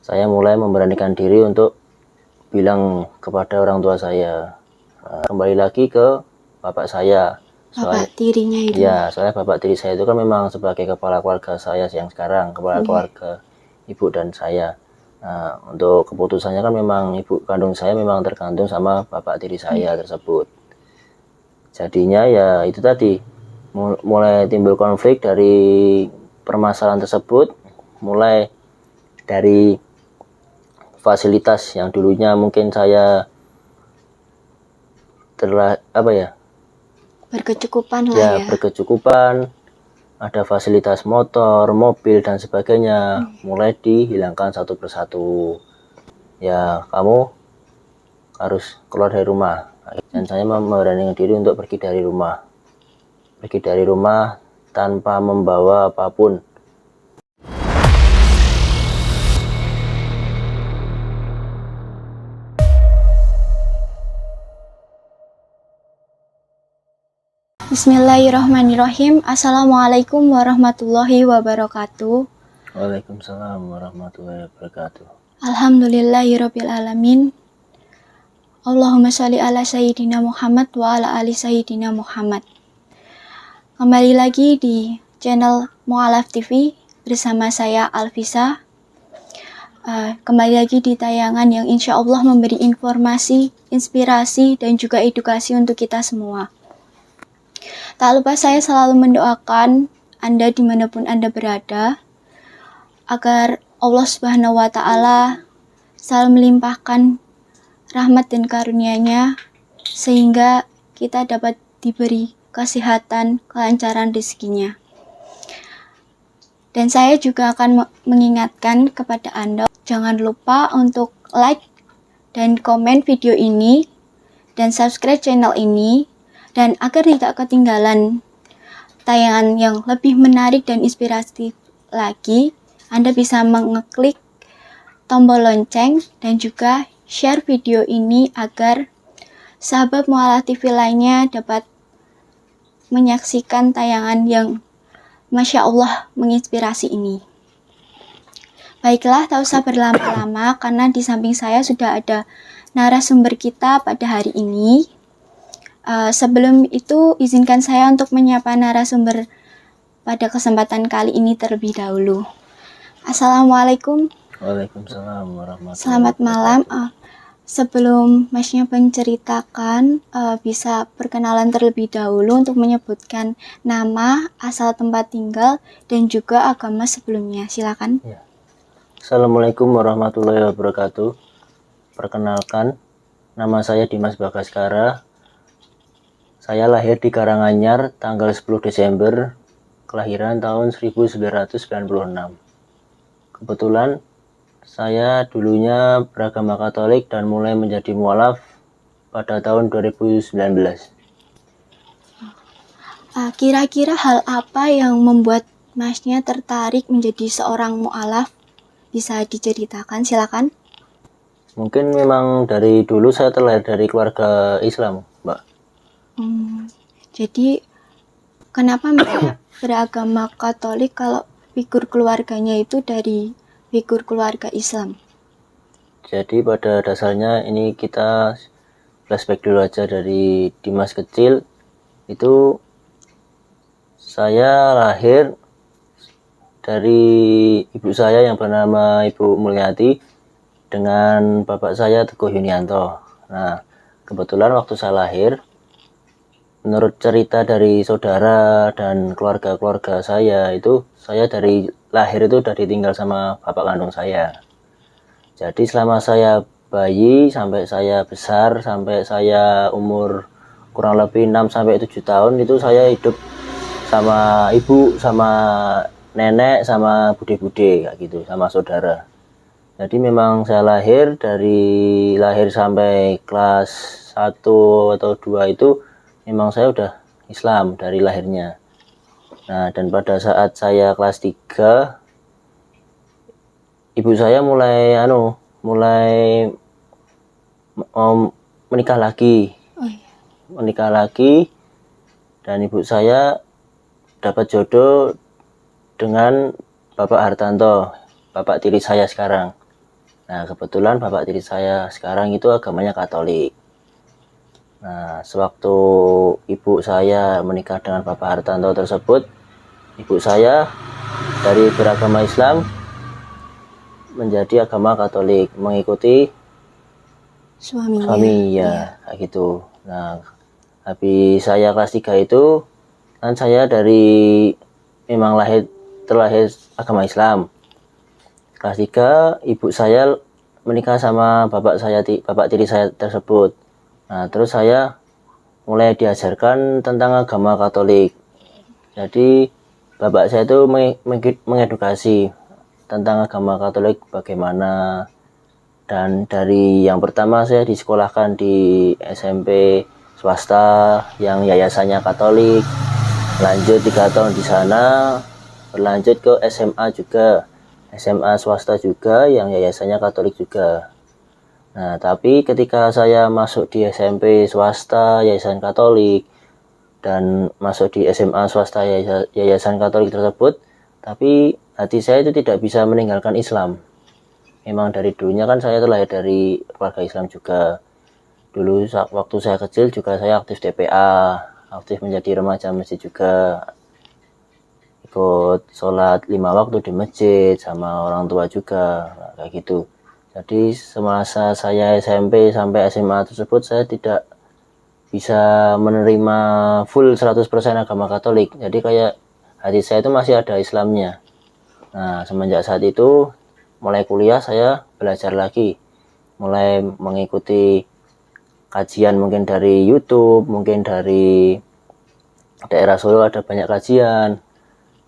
saya mulai memberanikan diri untuk bilang kepada orang tua saya. Kembali lagi ke bapak saya. Bapak tirinya itu? Ya, soalnya bapak tiri saya itu kan memang sebagai kepala keluarga saya yang sekarang, kepala keluarga ibu dan saya. Nah, untuk keputusannya kan memang ibu kandung saya memang tergantung sama bapak tiri saya tersebut. Jadinya ya itu tadi, mulai timbul konflik dari permasalahan tersebut, mulai dari fasilitas yang dulunya mungkin saya berkecukupan lah ya. Berkecukupan, ada fasilitas motor, mobil dan sebagainya, mulai dihilangkan satu persatu. Ya, kamu harus keluar dari rumah. Dan saya memberanikan diri untuk pergi dari rumah tanpa membawa apapun. Bismillahirrahmanirrahim. Assalamualaikum warahmatullahi wabarakatuh. Waalaikumsalam warahmatullahi wabarakatuh. Alhamdulillahirabbil alamin. Allahumma sholli ala sayyidina Muhammad wa ala ali sayyidina Muhammad. Kembali lagi di channel Mu'alaf TV bersama saya Alfisa. Kembali lagi di tayangan yang insya Allah memberi informasi, inspirasi, dan juga edukasi untuk kita semua. Tak lupa saya selalu mendoakan Anda dimanapun Anda berada, agar Allah Subhanahu wa Ta'ala selalu melimpahkan rahmat dan karunia-Nya, sehingga kita dapat diberi kesehatan, kelancaran rezekinya. Dan saya juga akan mengingatkan kepada Anda, jangan lupa untuk like dan komen video ini, dan subscribe channel ini, dan agar tidak ketinggalan tayangan yang lebih menarik dan inspiratif lagi, Anda bisa mengeklik tombol lonceng dan juga share video ini agar sahabat Mu'alaf TV lainnya dapat menyaksikan tayangan yang Masya Allah menginspirasi ini. Baiklah, tak usah berlama-lama karena di samping saya sudah ada narasumber kita pada hari ini. Sebelum itu, izinkan saya untuk menyapa narasumber pada kesempatan kali ini terlebih dahulu. Assalamualaikum. Waalaikumsalam warahmatullahi wabarakatuh. Selamat malam. Sebelum Masnya menceritakan, bisa perkenalan terlebih dahulu untuk menyebutkan nama, asal tempat tinggal, dan juga agama sebelumnya. Silakan. Ya. Assalamualaikum warahmatullahi wabarakatuh. Perkenalkan, nama saya Dimas Bagaskara. Saya lahir di Karanganyar tanggal 10 Desember, kelahiran tahun 1996. Kebetulan saya dulunya beragama Katolik dan mulai menjadi mualaf pada tahun 2019. Kira-kira hal apa yang membuat Masnya tertarik menjadi seorang mualaf? Bisa diceritakan, silakan. Mungkin memang dari dulu saya terlahir dari keluarga Islam, Mbak. Jadi kenapa Masnya beragama Katolik kalau figur keluarganya itu dari figur keluarga Islam? Jadi pada dasarnya ini kita flashback dulu aja dari Dimas kecil. Itu saya lahir dari ibu saya yang bernama Ibu Mulyati dengan bapak saya Teguh Yunianto. Nah, kebetulan waktu saya lahir, menurut cerita dari saudara dan keluarga-keluarga saya itu, saya dari lahir itu udah ditinggal sama bapak kandung saya. Jadi selama saya bayi sampai saya besar, sampai saya umur kurang lebih 6-7 tahun itu saya hidup sama ibu, sama nenek, sama bude-bude kayak gitu, sama saudara. Jadi memang saya lahir sampai kelas 1 atau 2 itu memang saya udah Islam dari lahirnya. Nah, dan pada saat saya kelas 3, ibu saya mulai menikah lagi. Menikah lagi, dan ibu saya dapat jodoh dengan Bapak Hartanto, bapak tiri saya sekarang. Nah, kebetulan bapak tiri saya sekarang itu agamanya Katolik. Nah, sewaktu ibu saya menikah dengan Bapak Hartanto tersebut, ibu saya dari beragama Islam menjadi agama Katolik, mengikuti suami ya, kayak gitu. Nah, habis saya kelas 3 itu kan saya dari memang terlahir agama Islam. Kelas 3 ibu saya menikah sama bapak tiri saya tersebut. Nah, terus saya mulai diajarkan tentang agama Katolik. Jadi bapak saya itu mengedukasi tentang agama Katolik bagaimana. Dan dari yang pertama saya disekolahkan di SMP swasta yang yayasannya Katolik, lanjut 3 tahun di sana, berlanjut ke SMA juga, SMA swasta juga yang yayasannya Katolik juga. Nah, tapi ketika saya masuk di SMP swasta yayasan Katolik dan masuk di SMA swasta yayasan Katolik tersebut, tapi hati saya itu tidak bisa meninggalkan Islam. Memang dari dulunya kan saya terlahir dari keluarga Islam juga. Dulu waktu saya kecil juga saya aktif TPA, aktif menjadi remaja masjid juga. Ikut sholat 5 waktu di masjid sama orang tua juga, kayak gitu. Jadi semasa saya SMP sampai SMA tersebut saya tidak bisa menerima full 100% agama Katolik. Jadi kayak hati saya itu masih ada Islamnya. Nah, semenjak saat itu mulai kuliah saya belajar lagi, mulai mengikuti kajian mungkin dari YouTube, mungkin dari daerah Solo ada banyak kajian.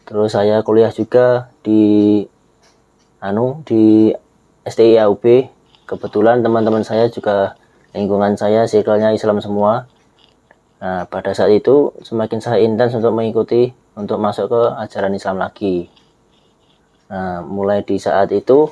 Terus saya kuliah juga di STI AUB. Kebetulan teman-teman saya juga lingkungan saya circle-nya Islam semua. Nah, pada saat itu semakin saya intens untuk mengikuti untuk masuk ke ajaran Islam lagi. Nah, mulai di saat itu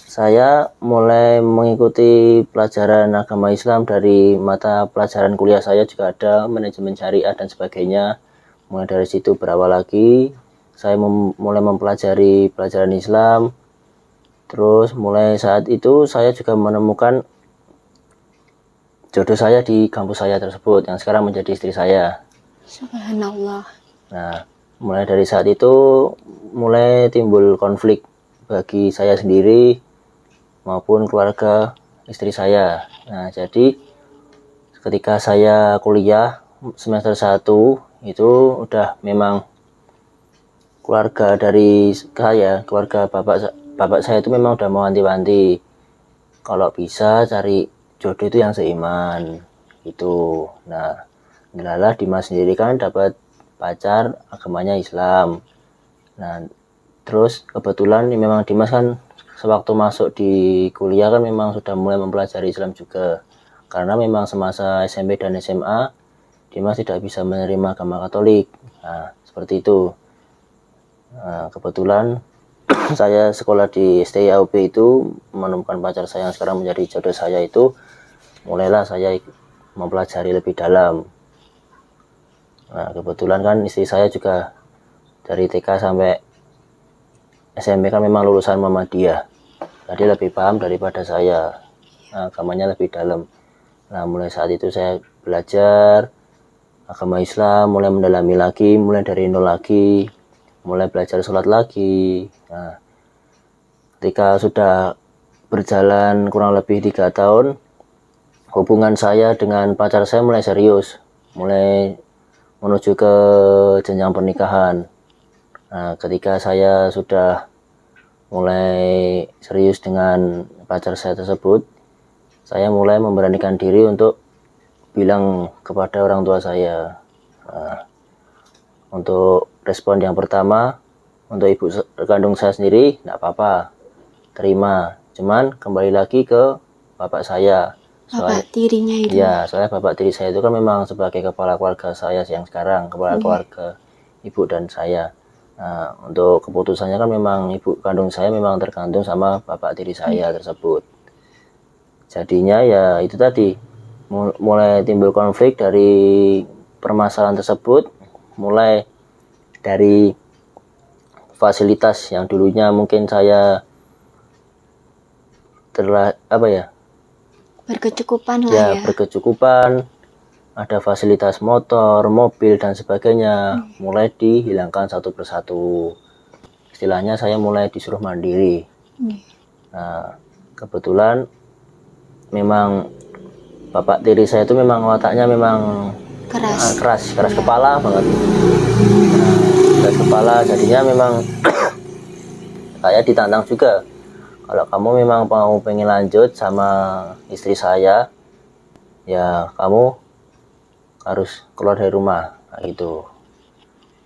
saya mulai mengikuti pelajaran agama Islam dari mata pelajaran kuliah saya juga ada manajemen syariah dan sebagainya. Mulai dari situ berawal lagi saya mulai mempelajari pelajaran Islam. Terus mulai saat itu saya juga menemukan jodoh saya di kampus saya tersebut yang sekarang menjadi istri saya. Subhanallah. Nah, mulai dari saat itu mulai timbul konflik bagi saya sendiri maupun keluarga istri saya. Nah, jadi ketika saya kuliah semester 1 itu udah memang keluarga dari saya, keluarga bapak saya itu memang udah mau wanti-wanti kalau bisa cari jodoh itu yang seiman gitu. Nah, adalah Dimas sendiri kan dapat pacar agamanya Islam. Nah, terus kebetulan memang Dimas kan sewaktu masuk di kuliah kan memang sudah mulai mempelajari Islam juga. Karena memang semasa SMP dan SMA Dimas tidak bisa menerima agama Katolik. Nah, seperti itu. Nah, kebetulan saya sekolah di STI AUB itu menemukan pacar saya yang sekarang menjadi jodoh saya itu, mulailah saya mempelajari lebih dalam. Nah, kebetulan kan istri saya juga dari TK sampai SMP kan memang lulusan Muhammadiyah, jadi lebih paham daripada saya. Nah, agamanya lebih dalam. Nah, mulai saat itu saya belajar agama Islam, mulai mendalami lagi, mulai dari nol lagi, mulai belajar sholat lagi. Nah, ketika sudah berjalan kurang lebih 3 tahun, hubungan saya dengan pacar saya mulai serius, mulai menuju ke jenjang pernikahan. Nah, ketika saya sudah mulai serius dengan pacar saya tersebut, saya mulai memberanikan diri untuk bilang kepada orang tua saya. Nah, untuk respon yang pertama, untuk ibu kandung saya sendiri, tidak apa-apa, terima. Cuman kembali lagi ke bapak saya. Bapak tirinya itu. Ya, soalnya bapak tiri saya itu kan memang sebagai kepala keluarga saya yang sekarang, kepala keluarga ibu dan saya. Nah, untuk keputusannya kan memang ibu kandung saya memang tergantung sama bapak tiri saya tersebut. Jadinya ya itu tadi, mulai timbul konflik dari permasalahan tersebut, mulai dari fasilitas yang dulunya mungkin saya berkecukupan lah ya, ya. berkecukupan, ada fasilitas motor, mobil dan sebagainya, mulai dihilangkan satu persatu. Istilahnya saya mulai disuruh mandiri. Nah, kebetulan memang bapak tiri saya itu memang wataknya memang keras kepala banget. Keras kepala, jadinya memang saya ditantang juga. Kalau kamu memang mau pengen lanjut sama istri saya, ya kamu harus keluar dari rumah, kayak gitu.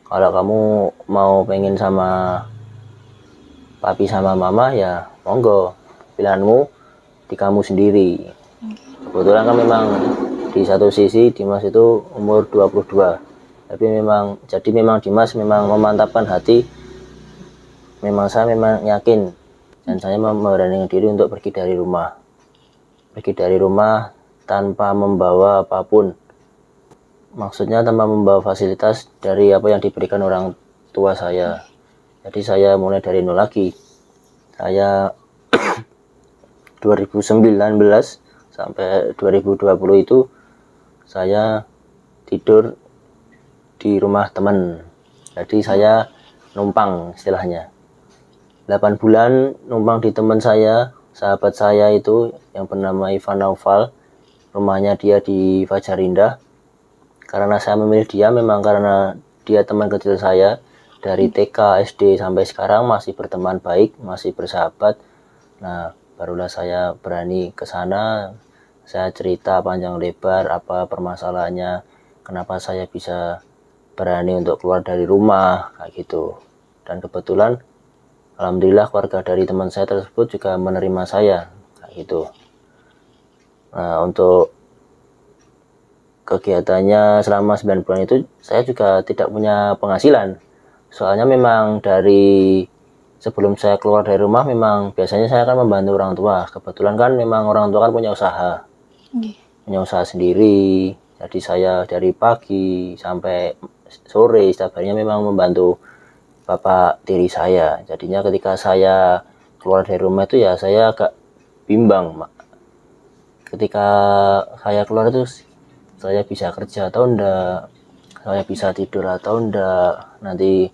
Kalau kamu mau pengen sama papi sama mama, ya monggo, pilihanmu di kamu sendiri. Kebetulan kan memang di satu sisi Dimas itu umur 22, tapi memang Dimas memang memantapkan hati. Memang saya memang yakin dan saya memberanikan diri untuk pergi dari rumah tanpa membawa apapun. Maksudnya tanpa membawa fasilitas dari apa yang diberikan orang tua saya. Jadi saya mulai dari nol lagi. Saya 2019 sampai 2020 itu saya tidur di rumah teman. Jadi saya numpang istilahnya. 8 bulan numpang di teman saya, sahabat saya itu yang bernama Ivan Naufal. Rumahnya dia di Fajar Indah. Karena saya memilih dia memang karena dia teman kecil saya. Dari TK, SD sampai sekarang masih berteman baik, masih bersahabat. Nah, barulah saya berani ke sana. Saya cerita panjang lebar apa permasalahannya, kenapa saya bisa berani untuk keluar dari rumah, kayak gitu. Dan kebetulan alhamdulillah keluarga dari teman saya tersebut juga menerima saya, kayak gitu. Nah, untuk kegiatannya selama 9 bulan itu saya juga tidak punya penghasilan. Soalnya memang dari sebelum saya keluar dari rumah memang biasanya saya akan membantu orang tua. Kebetulan kan memang orang tua kan punya usaha. Punya usaha sendiri. Jadi saya dari pagi sampai sore setiap harinya memang membantu bapak tiri saya. Jadinya ketika saya keluar dari rumah itu ya saya agak bimbang. Ketika saya keluar itu saya bisa kerja atau enggak, saya bisa tidur atau enggak, nanti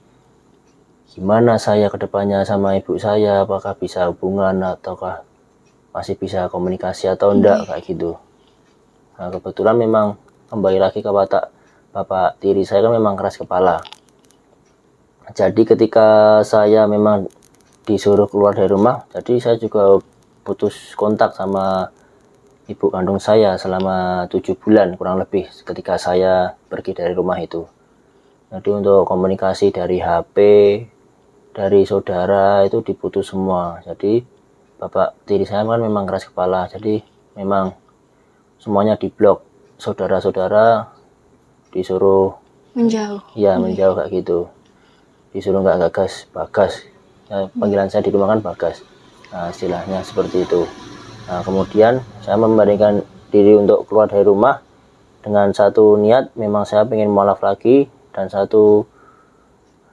gimana saya kedepannya sama ibu saya, apakah bisa hubungan ataukah masih bisa komunikasi atau enggak, kayak gitu. Nah, kebetulan memang kembali lagi ke watak bapak tiri saya kan memang keras kepala. Jadi ketika saya memang disuruh keluar dari rumah, jadi saya juga putus kontak sama ibu kandung saya selama 7 bulan kurang lebih ketika saya pergi dari rumah itu. Jadi untuk komunikasi dari HP, dari saudara itu diputus semua. Jadi bapak tiri saya kan memang keras kepala, jadi memang semuanya diblok. Saudara-saudara disuruh menjauh. Ya, menjauh kayak gitu. Disuruh nggak Bagas. Ya, panggilan saya di rumah kan Bagas. Nah, istilahnya seperti itu. Nah, kemudian saya memberikan diri untuk keluar dari rumah dengan satu niat, memang saya pengen mualaf lagi, dan satu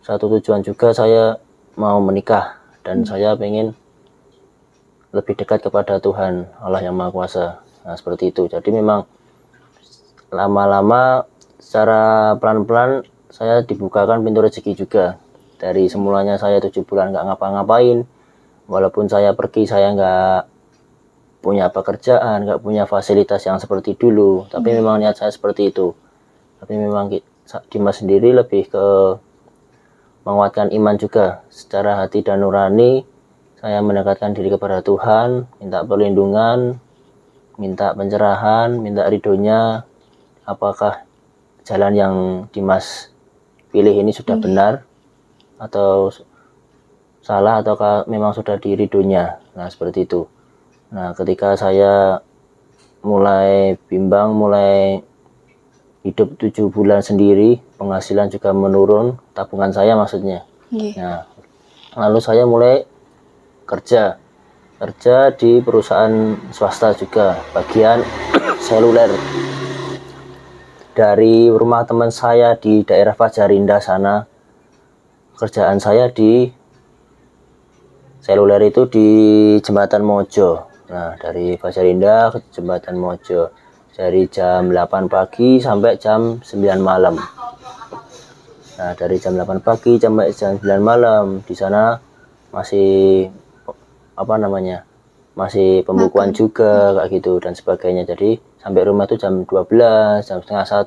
tujuan juga saya mau menikah dan saya pengen lebih dekat kepada Tuhan Allah yang Maha Kuasa. Nah, seperti itu. Jadi memang lama-lama secara pelan-pelan saya dibukakan pintu rezeki juga. Dari semulanya saya 7 bulan nggak ngapa-ngapain, walaupun saya pergi saya nggak punya pekerjaan, nggak punya fasilitas yang seperti dulu, tapi memang niat saya seperti itu. Tapi memang Dimas sendiri lebih ke menguatkan iman juga. Secara hati dan nurani saya mendekatkan diri kepada Tuhan, minta perlindungan, minta pencerahan, minta ridhonya, apakah jalan yang Dimas pilih ini sudah benar atau salah, ataukah memang sudah di ridhonya. Nah, seperti itu. Nah, ketika saya mulai bimbang, mulai hidup 7 bulan sendiri, penghasilan juga menurun, tabungan saya maksudnya. Nah, lalu saya mulai kerja di perusahaan swasta juga, bagian seluler. Dari rumah teman saya di daerah Fajar Indah sana, kerjaan saya di seluler itu di Jembatan Mojo. Nah, dari Pasar Indah ke Jembatan Mojo dari jam 8 pagi sampai jam 9 malam. Nah, dari jam 8 pagi sampai jam 9 malam di sana masih masih pembukuan juga kayak gitu dan sebagainya. Jadi sampai rumah tuh jam 12, jam setengah 1.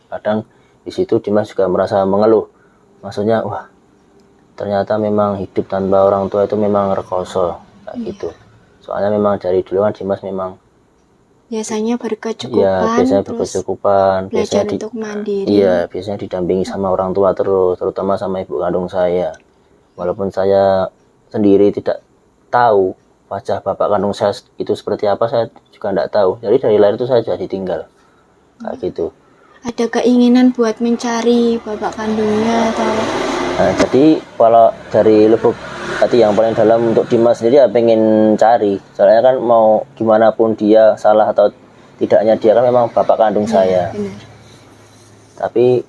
Kadang di situ Dimas juga merasa mengeluh. Maksudnya, wah, ternyata memang hidup tanpa orang tua itu memang rekoso kayak gitu. Soalnya memang dari dulu kan Dimas memang biasanya ya berkecukupan, biasanya terus berkecukupan, belajar untuk mandiri. iya biasanya didampingi sama orang tua terus, terutama sama ibu kandung saya. Walaupun saya sendiri tidak tahu wajah bapak kandung saya itu seperti apa, saya juga tidak tahu. Jadi dari lahir itu saya sudah ditinggal kayak gitu. Ada keinginan buat mencari bapak kandungnya atau Nah, jadi kalau dari lubuk hati yang paling dalam untuk Dimas sendiri ya pengen cari. Soalnya kan mau gimana pun dia salah atau tidaknya dia kan memang bapak kandung saya. benar. Tapi